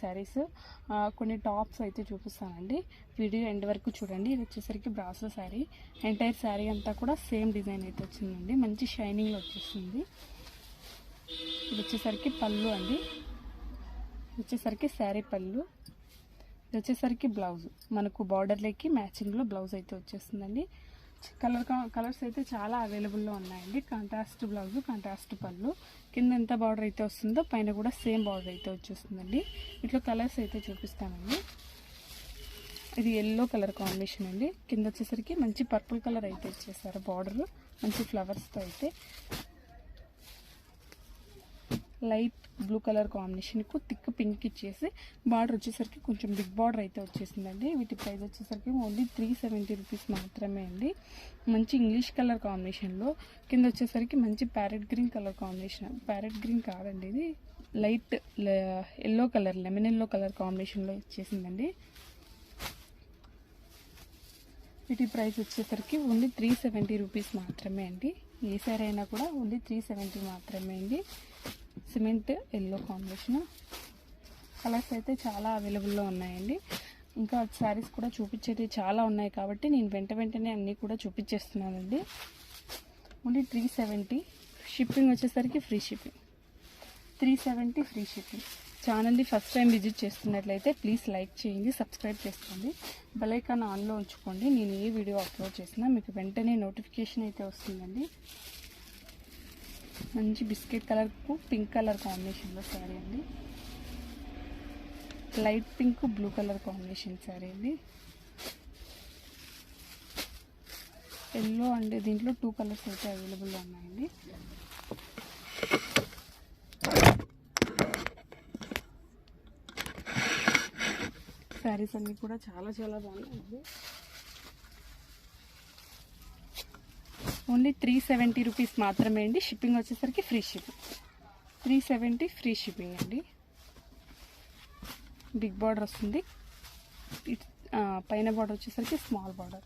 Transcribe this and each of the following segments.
శారీస్ కొన్ని టాప్స్ అయితే చూపిస్తానండి. వీడియో ఎండ్ వరకు చూడండి. ఇది వచ్చేసరికి బ్రాసో శారీ. ఎంటైర్ శారీ అంతా కూడా సేమ్ డిజైన్ అయితే వచ్చిందండి. మంచి షైనింగ్లో వచ్చేస్తుంది. ఇది వచ్చేసరికి పళ్ళు అండి. ఇది వచ్చేసరికి శారీ పళ్ళు. ఇది వచ్చేసరికి బ్లౌజ్. మనకు బార్డర్లకి మ్యాచింగ్లో బ్లౌజ్ అయితే వచ్చేస్తుందండి. కలర్స్ అయితే చాలా అవైలబుల్లో ఉన్నాయండి. కాంట్రాస్ట్ బ్లౌజ్, కాంట్రాస్ట్ పళ్ళు. కింద ఎంత బార్డర్ అయితే వస్తుందో పైన కూడా సేమ్ బార్డర్ అయితే వచ్చేస్తుందండి. ఇట్లా కలర్స్ అయితే చూపిస్తానండి. ఇది ఎల్లో కలర్ కాంబినేషన్ అండి. కింద వచ్చేసరికి మంచి పర్పుల్ కలర్ అయితే ఇచ్చేసారు. బార్డర్ మంచి ఫ్లవర్స్తో అయితే లైట్ బ్లూ కలర్ కాంబినేషన్కు థిక్ పింక్ ఇచ్చేసి బార్డర్ వచ్చేసరికి కొంచెం బిగ్ బార్డర్ అయితే వచ్చేసిందండి. వీటి ప్రైస్ వచ్చేసరికి ఓన్లీ 370 రూపీస్ మాత్రమే అండి. మంచి ఇంగ్లీష్ కలర్ కాంబినేషన్లో కింద వచ్చేసరికి మంచి parrot green colour combination. Parrot green కాదండి, ఇది light yellow colour, lemon yellow colour కాంబినేషన్లో ఇచ్చేసిందండి. వీటి ప్రైస్ వచ్చేసరికి ఓన్లీ 370 రూపీస్ మాత్రమే అండి. ఏ సారీ అయినా కూడా ఓన్లీ 370 మాత్రమే అండి. Cement yellow combination. కలర్స్ అయితే చాలా అవైలబుల్లో ఉన్నాయండి. ఇంకా శారీస్ కూడా చూపించేది చాలా ఉన్నాయి కాబట్టి నేను వెంటనే అన్నీ కూడా చూపించేస్తున్నానండి. ఓన్లీ 370. షిప్పింగ్ వచ్చేసరికి ఫ్రీ షిప్పింగ్. 370 free shipping. ఛానల్ని ఫస్ట్ టైం విజిట్ చేస్తున్నట్లయితే ప్లీజ్ లైక్ చేయండి, సబ్స్క్రైబ్ చేసుకోండి, బెల్ ఐకాన్ ఆన్లో ఉంచుకోండి. నేను ఏ వీడియో అప్లోడ్ చేసినా మీకు వెంటనే నోటిఫికేషన్ అయితే వస్తుందండి. మంచి బిస్కెట్ కలర్కు పింక్ కలర్ కాంబినేషన్లో శారీ అండి. Light pink blue colour combination sari అండి. ఎల్లో అండి. దీంట్లో 2 కలర్స్ అయితే అవైలబుల్లో ఉన్నాయండి. శారీస్ అన్నీ కూడా చాలా బాగున్నాయండి. ఓన్లీ 370 రూపీస్ మాత్రమే అండి. షిప్పింగ్ వచ్చేసరికి ఫ్రీ షిప్పింగ్. 370 ఫ్రీ షిప్పింగ్ అండి. బిగ్ బార్డర్ వస్తుంది. పైన బార్డర్ వచ్చేసరికి స్మాల్ బార్డర్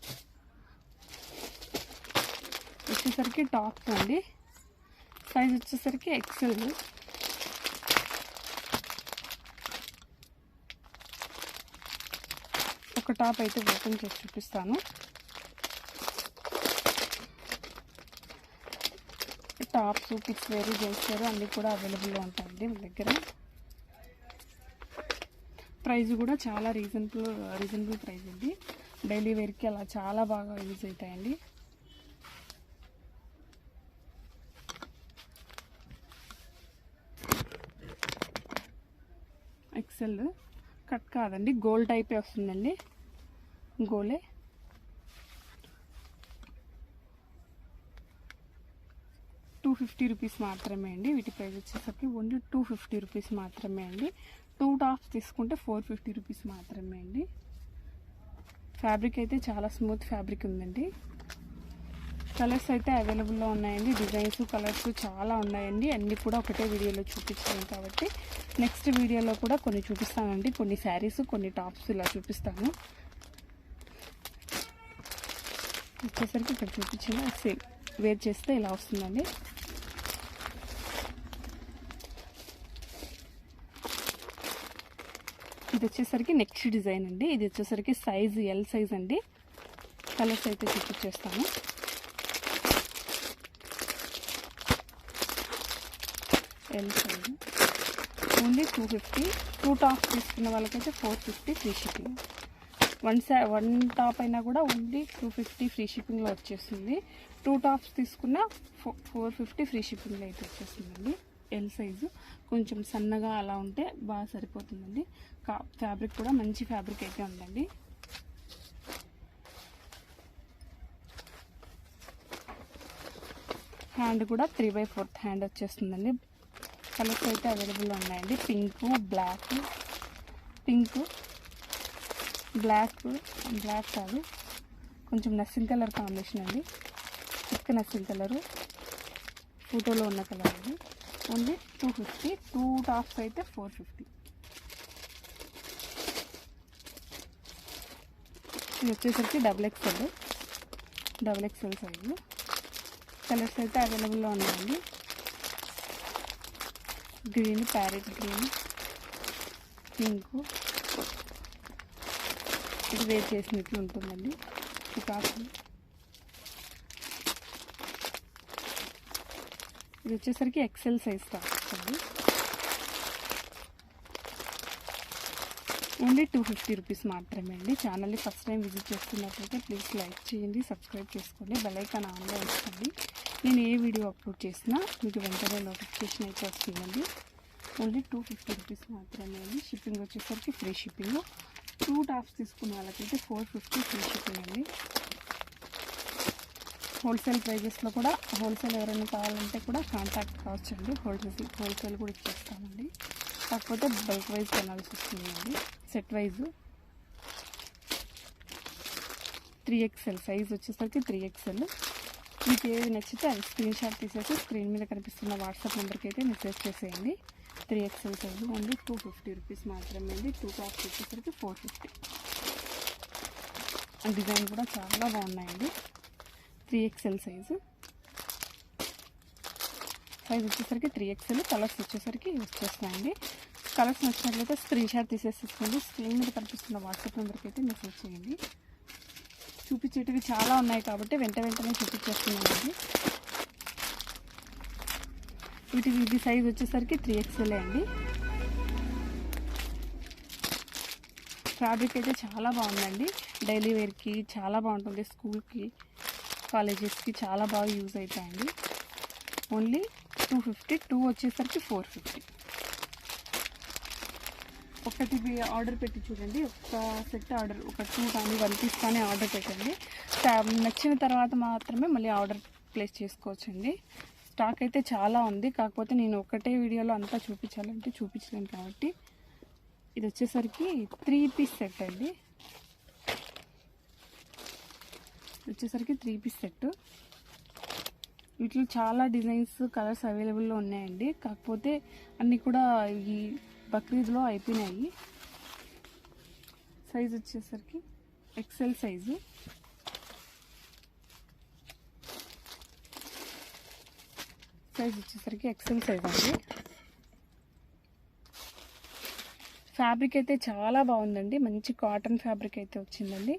వచ్చేసరికి టాప్ అండి. సైజ్ వచ్చేసరికి ఎక్సెల్. ఒక టాప్ అయితే ఓపెన్ చేసి చూపిస్తాను. Tops, kids wear, gents wear అన్నీ కూడా అవైలబుల్లో ఉంటాయండి మన దగ్గర. ప్రైస్ కూడా చాలా రీజనబుల్ ప్రైస్ అండి. డైలీ వేర్కి అలా చాలా బాగా యూజ్ అవుతాయండి. ఎక్సెల్ కట్ కాదండి, గోల్డ్ టైపే వస్తుందండి. గోలే. $250 రూపీస్ మాత్రమే అండి. వీటి ప్రైస్ వచ్చేసరికి ఓన్లీ 250 రూపీస్ మాత్రమే అండి. 2 టాప్స్ తీసుకుంటే 450 రూపీస్ మాత్రమే అండి. ఫ్యాబ్రిక్ అయితే చాలా స్మూత్ ఫ్యాబ్రిక్ ఉందండి. కలర్స్ అయితే అవైలబుల్లో ఉన్నాయండి. డిజైన్స్, కలర్స్ చాలా ఉన్నాయండి. అన్నీ కూడా ఒకటే వీడియోలో చూపించాను కాబట్టి నెక్స్ట్ వీడియోలో కూడా కొన్ని చూపిస్తానండి. కొన్ని శారీస్, కొన్ని టాప్స్ ఇలా చూపిస్తాను. వచ్చేసరికి ఇక్కడ చూపించిన సేమ్ వేర్ చేస్తే ఇలా వస్తుందండి. ఇది వచ్చేసరికి నెక్స్ట్ డిజైన్ అండి. ఇది వచ్చేసరికి సైజ్ ఎల్ సైజ్ అండి. కలర్స్ అయితే చూపించేస్తాను. L size only 250. 2 టాప్స్ తీసుకున్న వాళ్ళకైతే 450 ఫ్రీ షిప్పింగ్. వన్ టాప్ అయినా కూడా ఓన్లీ 250 ఫ్రీ షిప్పింగ్లో వచ్చేస్తుంది. 2 టాప్స్ తీసుకున్న 450 ఫ్రీ షిప్పింగ్లో అయితే వచ్చేస్తుందండి. ఎల్ సైజు కొంచెం సన్నగా అలా ఉంటే బాగా సరిపోతుందండి. ఫ్యాబ్రిక్ కూడా మంచి ఫ్యాబ్రిక్ అయితే ఉందండి. హ్యాండ్ కూడా 3/4 హ్యాండ్ వచ్చేస్తుందండి. కలర్స్ అయితే అవైలబుల్లో ఉన్నాయండి. పింక్, బ్లాక్ కాదు, కొంచెం నస్సింగ్ కలర్ కాంబినేషన్ అండి. థిక్ నస్సింగ్ కలరు, ఫోటోలో ఉన్న కలర్ అండి. ఓన్లీ 250. 2 టాప్స్ అయితే 450. ఇది వచ్చేసరికి డబుల్ ఎక్స్ఎల్ సైజు. కలర్స్ అయితే అవైలబుల్లో ఉన్నాయండి. గ్రీన్, ప్యారెట్ గ్రీన్, పింక్, ఇది వేర్ చేసినట్లు ఉంటుందండి. కాస్ట్లీ ఇది వచ్చేసరికి ఎక్సెల్ సైజ్ టాప్స్ అండి. ఓన్లీ 250 రూపీస్ మాత్రమే అండి. ఛానల్ని ఫస్ట్ టైం విజిట్ చేస్తున్నట్లయితే ప్లీజ్ లైక్ చేయండి, సబ్స్క్రైబ్ చేసుకోండి, బెల్ ఐకాన్ ఆన్లో ఉంచండి. నేను ఏ వీడియో అప్లోడ్ చేసినా మీకు వెంటనే నోటిఫికేషన్ అయితే వస్తుందండి. ఓన్లీ 250 రూపీస్ మాత్రమే అండి. షిప్పింగ్ వచ్చేసరికి ఫ్రీ షిప్పింగ్. 2 టాప్స్ తీసుకున్న వాళ్ళకైతే 450 ఫ్రీ షిప్పింగ్ అండి. హోల్సేల్ ప్రైజెస్లో కూడా హోల్సేల్ ఎవరైనా కావాలంటే కూడా కాంటాక్ట్ కావచ్చు అండి. హోల్సేల్ కూడా ఇచ్చేస్తామండి. కాకపోతే బల్క్ వైజ్ కొనాల్సి వస్తుందండి. సెట్ వైజు 3XL సైజ్ వచ్చేసరికి 3XL. మీకు ఏది నచ్చితే అది స్క్రీన్ షాట్ తీసేసి స్క్రీన్ మీద కనిపిస్తున్న వాట్సాప్ నెంబర్కి అయితే మెసేజ్ చేసేయండి. 3XL సైజు ఓన్లీ 250 రూపీస్ మాత్రమే అండి. 2 టాప్స్ వచ్చేసరికి 450. డిజైన్ కూడా చాలా బాగున్నాయండి. 3XL సైజు వచ్చేసరికి 3XL. కలర్స్ వచ్చేసరికి వచ్చేస్తున్నాయండి. కలర్స్ నచ్చినట్లయితే స్క్రీన్ షాట్ తీసేసుకోండి. స్క్రీన్ మీద కనిపిస్తున్న వాట్సాప్ నెంబర్కి అయితే మెసేజ్ చేయండి. చూపించేటివి చాలా ఉన్నాయి కాబట్టి వెంటనే చూపించేస్తున్నానండి. ఇది సైజ్ వచ్చేసరికి 3XL అండి. ఫ్యాబ్రిక్ అయితే చాలా బాగుందండి. డైలీ వేర్కి చాలా బాగుంటుంది. స్కూల్కి, కాలేజెస్కి చాలా బాగా యూజ్ అవుతాయండి. ఓన్లీ 250. 2 వచ్చేసరికి 450. ఒకటి ఆర్డర్ పెట్టి చూడండి. ఒక సెట్ ఆర్డర్, ఒక 2 కానీ 1 పీస్ కానీ ఆర్డర్ పెట్టండి. నచ్చిన తర్వాత మాత్రమే మళ్ళీ ఆర్డర్ ప్లేస్ చేసుకోవచ్చండి. స్టాక్ అయితే చాలా ఉంది. కాకపోతే నేను ఒకటే వీడియోలో అంతా చూపించాలంటే చూపించలేను కాబట్టి ఇది వచ్చేసరికి 3 పీస్ సెట్ అండి. వచ్చేసరికి 3 పీస్ సెట్. వీటిలో చాలా డిజైన్స్, కలర్స్ అవైలబుల్లో ఉన్నాయండి. కాకపోతే అన్నీ కూడా ఈ బక్రీద్లో అయిపోయినాయి. సైజ్ వచ్చేసరికి XL సైజు. వచ్చేసరికి XL సైజ్ అండి. ఫ్యాబ్రిక్ అయితే చాలా బాగుందండి. మంచి కాటన్ ఫ్యాబ్రిక్ అయితే వచ్చిందండి.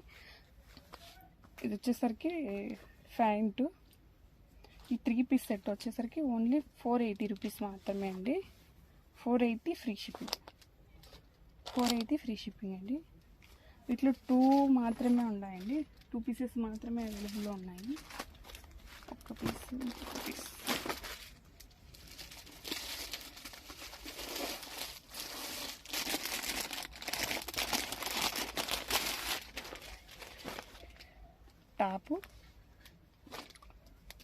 ఇది వచ్చేసరికి ప్యాంటు. ఈ 3 పీస్ సెట్ వచ్చేసరికి ఓన్లీ 480 రూపీస్ మాత్రమే అండి. 480 ఫ్రీ షిప్పింగ్. 480 ఫ్రీ షిప్పింగ్ అండి. వీటిలో 2 మాత్రమే ఉన్నాయండి. 2 పీసెస్ మాత్రమే అవైలబుల్లో ఉన్నాయి. ఒక piece top,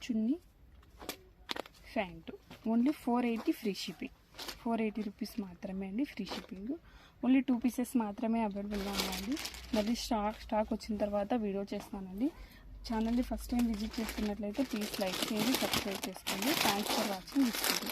chunni, pant. Only 480 free shipping. 480 rupees మాత్రమే అండి ఫ్రీ షిప్పింగ్. ఓన్లీ 2 పీసెస్ మాత్రమే అవైలబుల్గా ఉన్నాయండి. మళ్ళీ స్టాక్ వచ్చిన తర్వాత వీడియో చేస్తానండి. ఛానల్ని ఫస్ట్ టైం విజిట్ చేస్తున్నట్లయితే ప్లీజ్ లైక్ చేయండి, సబ్స్క్రైబ్ చేసుకోండి. Thanks for watching this video.